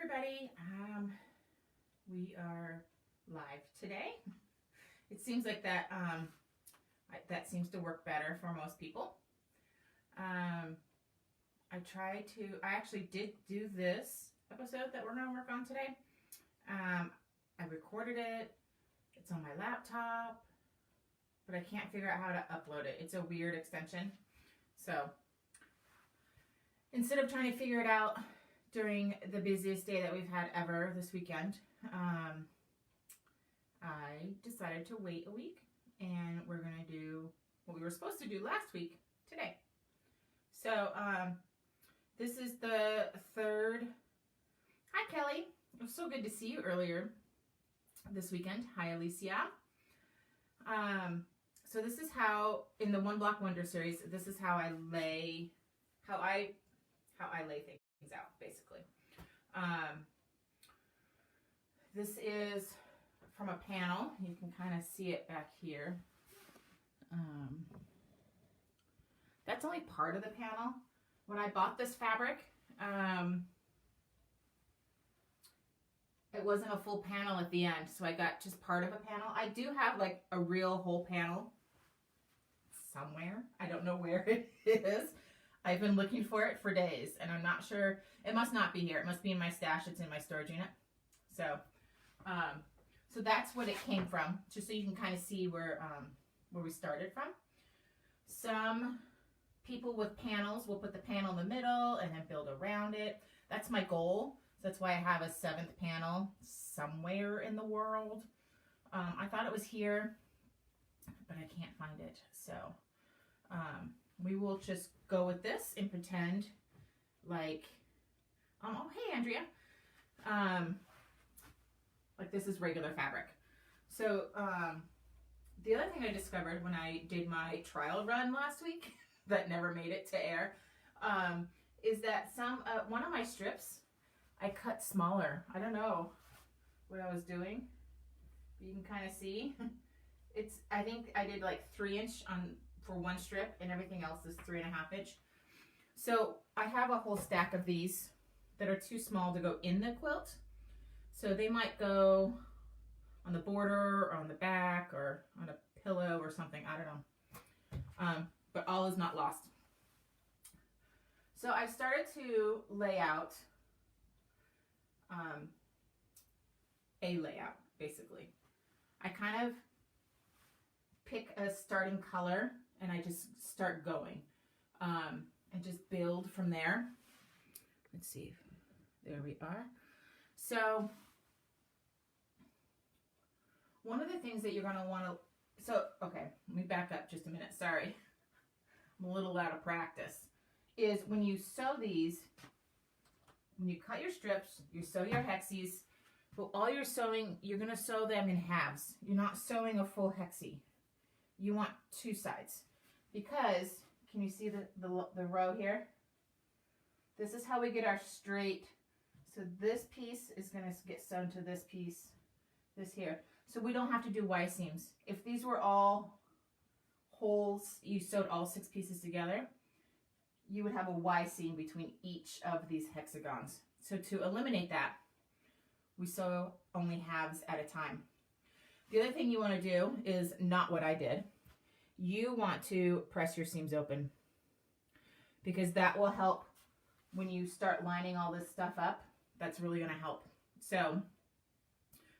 everybody. We are live today. It seems like that that seems to work better for most people. I actually did do this episode that we're going to work on today. I recorded it. It's on my laptop, but I can't figure out how to upload it. It's a weird extension. So instead of trying to figure it out during the busiest day that we've had ever this weekend, I decided to wait a week, and we're going to do what we were supposed to do last week today. So this is the third. Hi, Kelly. It was so good to see you earlier this weekend. Hi, Alicia. So this is how, in the One Block Wonder series, this is how I lay things out, basically. This is from a panel. You can kind of see it back here. That's only part of the panel. When I bought this fabric, it wasn't a full panel at the end, so I got just part of a panel. I do have like a real whole panel somewhere. I don't know where it is. I've been looking for it for days, and I'm not sure. It must not be here. It must be in my stash. It's in my storage unit. So, so that's what it came from, just so you can kind of see where we started from. Some people with panels will put the panel in the middle and then build around it. That's my goal. So that's why I have a 7th panel somewhere in the world. I thought it was here, but I can't find it. So we will just go with this and pretend like, oh, hey, Andrea. Like this is regular fabric. So the other thing I discovered when I did my trial run last week that never made it to air is that one of my strips I cut smaller. I don't know what I was doing. You can kind of see. I think I did like 3" for one strip, and everything else is 3.5 inch. So I have a whole stack of these that are too small to go in the quilt. So they might go on the border or on the back or on a pillow or something. I don't know. But all is not lost. So I started to lay out a layout, basically. I kind of pick a starting color and I just start going and just build from there. Let's see. There we are. So one of the things that you're going to want to, okay, let me back up just a minute. Sorry. I'm a little out of practice. Is when you sew these, when you cut your strips, you sew your hexies, but all you're sewing, you're going to sew them in halves. You're not sewing a full hexie. You want 2 sides. Because, can you see the row here? This is how we get our straight. So this piece is going to get sewn to this piece, this here. So we don't have to do Y seams. If these were all holes, you sewed all 6 pieces together, you would have a Y seam between each of these hexagons. So to eliminate that, we sew only halves at a time. The other thing you want to do is not what I did. You want to press your seams open, because that will help when you start lining all this stuff up. That's really going to help. So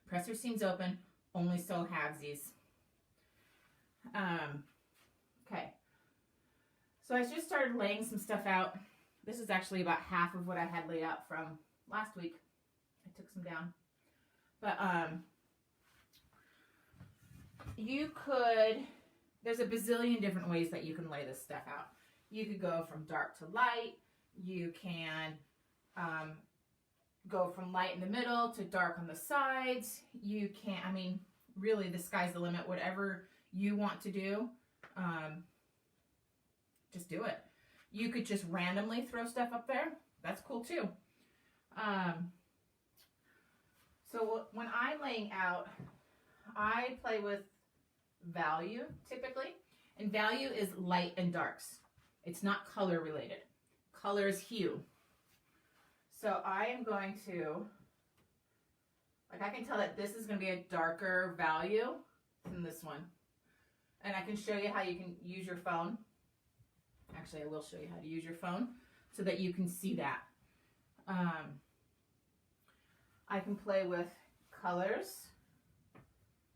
press your seams open, only sew halvesies. Okay. So I just started laying some stuff out. This is actually about half of what I had laid out from last week. I took some down. But there's a bazillion different ways that you can lay this stuff out. You could go from dark to light. You can go from light in the middle to dark on the sides. You can, really the sky's the limit. Whatever you want to do, just do it. You could just randomly throw stuff up there. That's cool too. So when I'm laying out, I play with value typically, and value is light and darks. It's not color related. Color is hue. So I am going to, like I can tell that this is going to be a darker value than this one. And I can show you how you can use your phone. Actually, I will show you how to use your phone so that you can see that. I can play with colors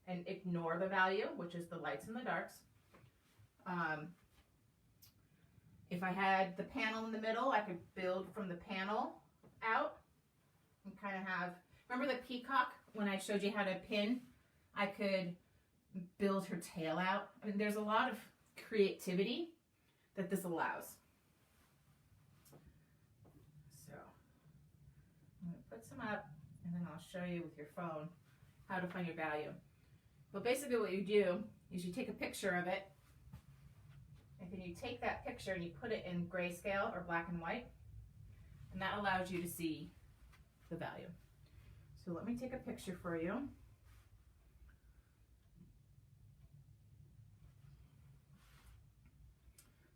and ignore the value, which is the lights and the darks. If I had the panel in the middle, I could build from the panel out and kind of have, remember the peacock when I showed you how to pin? I could build her tail out. I mean, there's a lot of creativity that this allows. So I'm going to put some up and then I'll show you with your phone how to find your value. But basically what you do is you take a picture of it, and then you take that picture and you put it in grayscale or black and white, and that allows you to see the value. So let me take a picture for you.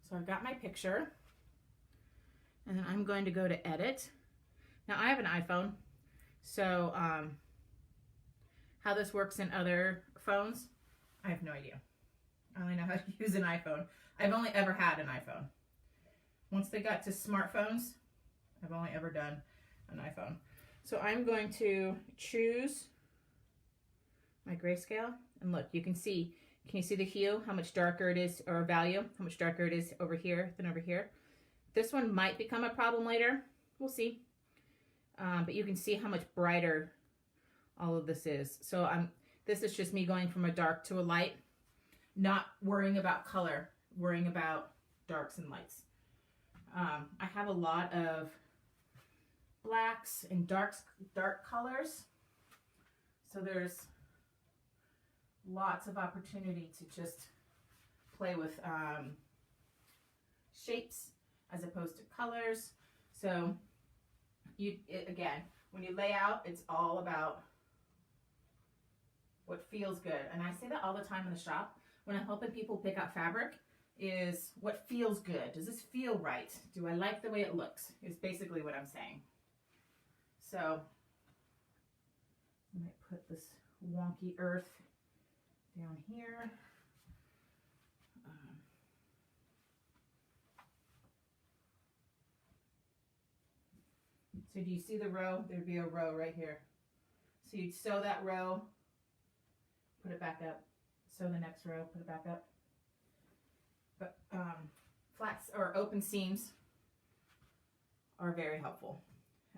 So I've got my picture, and then I'm going to go to edit. Now I have an iPhone, so how this works in other phones, I have no idea. I only know how to use an iPhone. I've only ever had an iPhone. Once they got to smartphones, I've only ever done an iPhone. So I'm going to choose my grayscale, and look, you can see, can you see the hue, how much darker it is, or value, how much darker it is over here than over here? This one might become a problem later, we'll see. But you can see how much brighter all of this is. So this is just me going from a dark to a light, not worrying about color, worrying about darks and lights. I have a lot of blacks and dark colors, so there's lots of opportunity to just play with shapes as opposed to colors. So again, when you lay out, it's all about what feels good. And I say that all the time in the shop when I'm helping people pick out fabric, is what feels good. Does this feel right? Do I like the way it looks? Is basically what I'm saying. So I might put this wonky earth down here. So do you see the row? There'd be a row right here. So you'd sew that row, put it back up, sew the next row, put it back up. But flats or open seams are very helpful.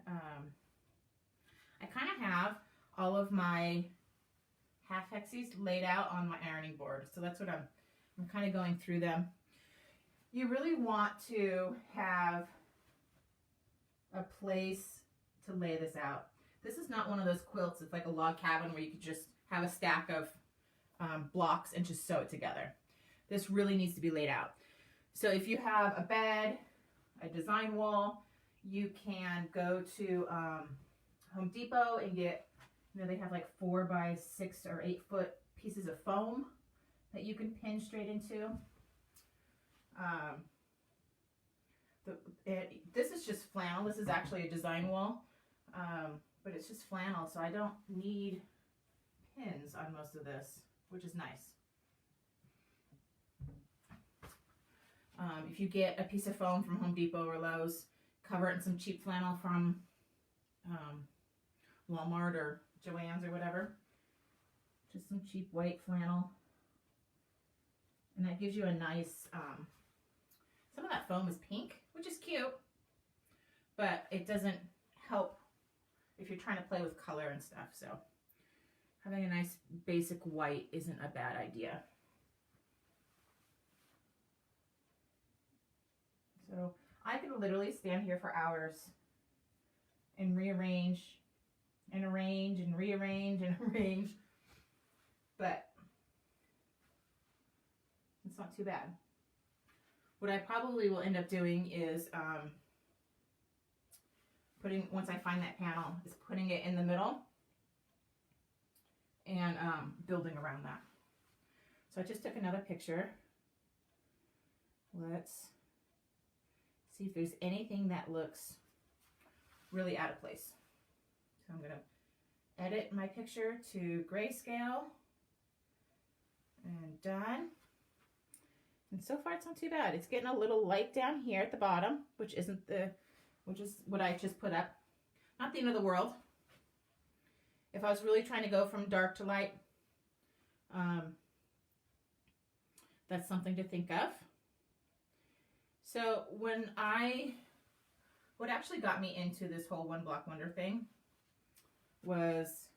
I kind of have all of my half hexies laid out on my ironing board, so that's what I'm kind of going through them. You really want to have a place to lay this out. This is not one of those quilts. It's like a log cabin where you could just have a stack of blocks and just sew it together. This really needs to be laid out. So if you have a bed, a design wall, you can go to Home Depot and get, they have like 4 by 6 or 8 foot pieces of foam that you can pin straight into. This is just flannel. This is actually a design wall, but it's just flannel, so I don't need pins on most of this, which is nice. If you get a piece of foam from Home Depot or Lowe's, cover it in some cheap flannel from Walmart or Joann's or whatever. Just some cheap white flannel. And that gives you a nice, some of that foam is pink, which is cute, but it doesn't help if you're trying to play with color and stuff. So having a nice basic white isn't a bad idea. So I could literally stand here for hours and rearrange and arrange and rearrange and arrange, but it's not too bad. What I probably will end up doing is once I find that panel, is putting it in the middle and building around that. So I just took another picture. Let's see if there's anything that looks really out of place. So I'm going to edit my picture to grayscale. And done. And so far it's not too bad. It's getting a little light down here at the bottom, which is what I just put up. Not the end of the world. If I was really trying to go from dark to light, that's something to think of. So what actually got me into this whole One Block Wonder thing was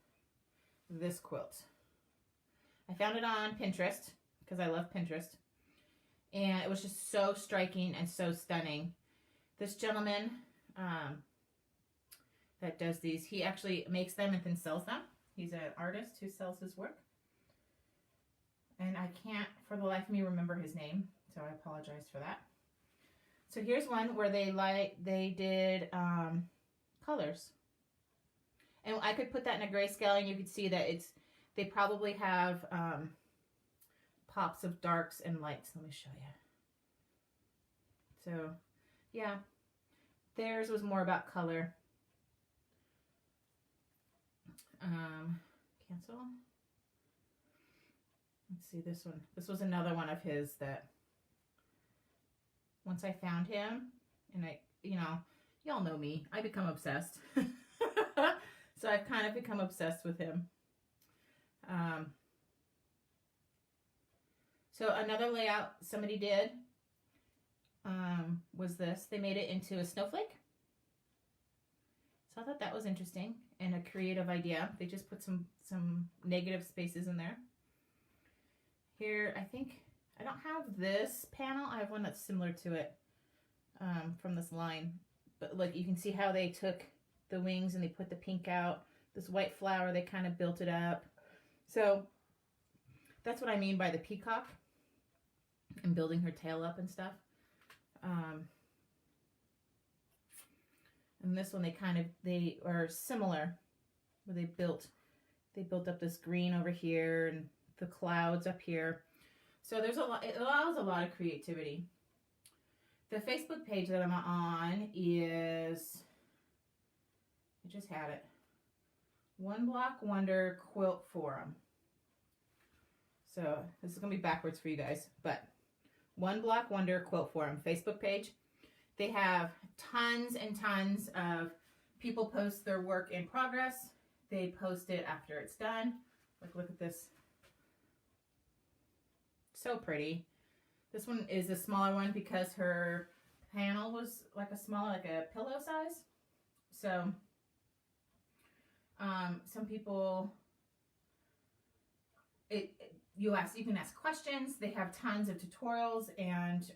this quilt. I found it on Pinterest because I love Pinterest. And it was just so striking and so stunning. This gentleman that does these, he actually makes them and then sells them. He's an artist who sells his work. And I can't for the life of me remember his name, so I apologize for that. So here's one where they did colors. And I could put that in a grayscale and you could see that they probably have pops of darks and lights. Let me show you. So, yeah, theirs was more about color. Cancel. Let's see this one. This was another one of his that once I found him, and y'all know me, I become obsessed. So I've kind of become obsessed with him. So another layout somebody did was this. They made it into a snowflake. So I thought that was interesting and a creative idea. They just put some negative spaces in there. Here, I think, I don't have this panel. I have one that's similar to it from this line. But look, you can see how they took the wings and they put the pink out. This white flower, they kind of built it up. So that's what I mean by the peacock and building her tail up and stuff. And this one, they are similar, where they built up this green over here and the clouds up here. So there's it allows a lot of creativity. The Facebook page that I'm on is, I just had it, One Block Wonder Quilt Forum. So this is going to be backwards for you guys, but One Block Wonder Quilt Forum Facebook page. They have tons and tons of people post their work in progress. They post it after it's done. Like, look at this. So pretty. This one is a smaller one because her panel was like a pillow size. So some people, you can ask questions. They have tons of tutorials, and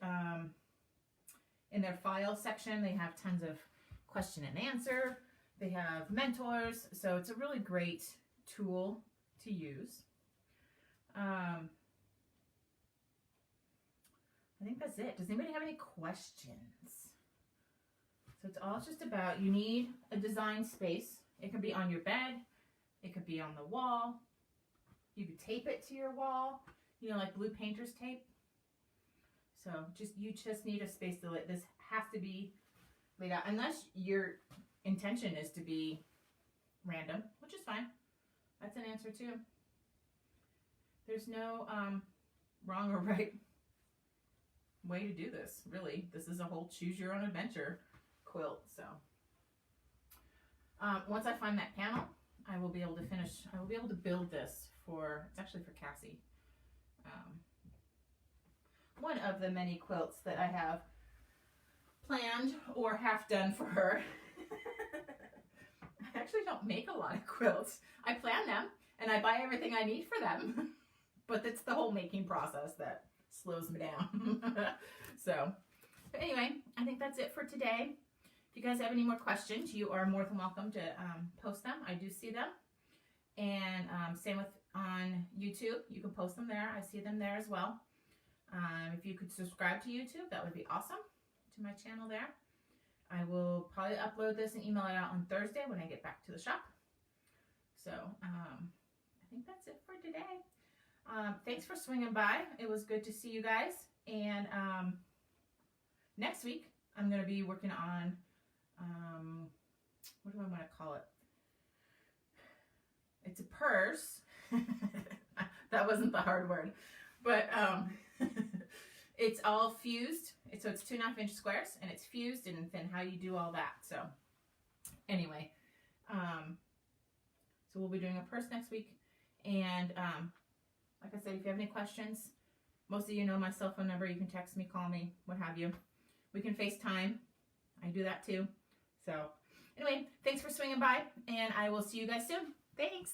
in their file section, they have tons of question and answer. They have mentors, so it's a really great tool to use. I think that's it. Does anybody have any questions? So it's all just about, you need a design space. It could be on your bed. It could be on the wall. You could tape it to your wall, like blue painter's tape. So you just need a space to let this has to be laid out, unless your intention is to be random, which is fine. That's an answer too. There's no wrong or right way to do this, really. This is a whole choose your own adventure quilt. So once I find that panel, I will be able to build this it's actually for Cassie. One of the many quilts that I have planned or half done for her. I actually don't make a lot of quilts. I plan them and I buy everything I need for them. But it's the whole making process that slows me down. So, but anyway, I think that's it for today. If you guys have any more questions, you are more than welcome to post them. I do see them. And same with on YouTube. You can post them there. I see them there as well. If you could subscribe to YouTube, that would be awesome, to my channel there. I will probably upload this and email it out on Thursday when I get back to the shop. So I think that's it for today. Thanks for swinging by. It was good to see you guys. And next week, I'm going to be working on do I want to call it? It's a purse. That wasn't the hard word, but it's all fused. So it's 2.5-inch squares, and it's fused, and then how you do all that. So anyway, so we'll be doing a purse next week. And like I said, if you have any questions, most of you know my cell phone number. You can text me, call me, what have you. We can FaceTime. I do that too. So anyway, thanks for swinging by, and I will see you guys soon. Thanks.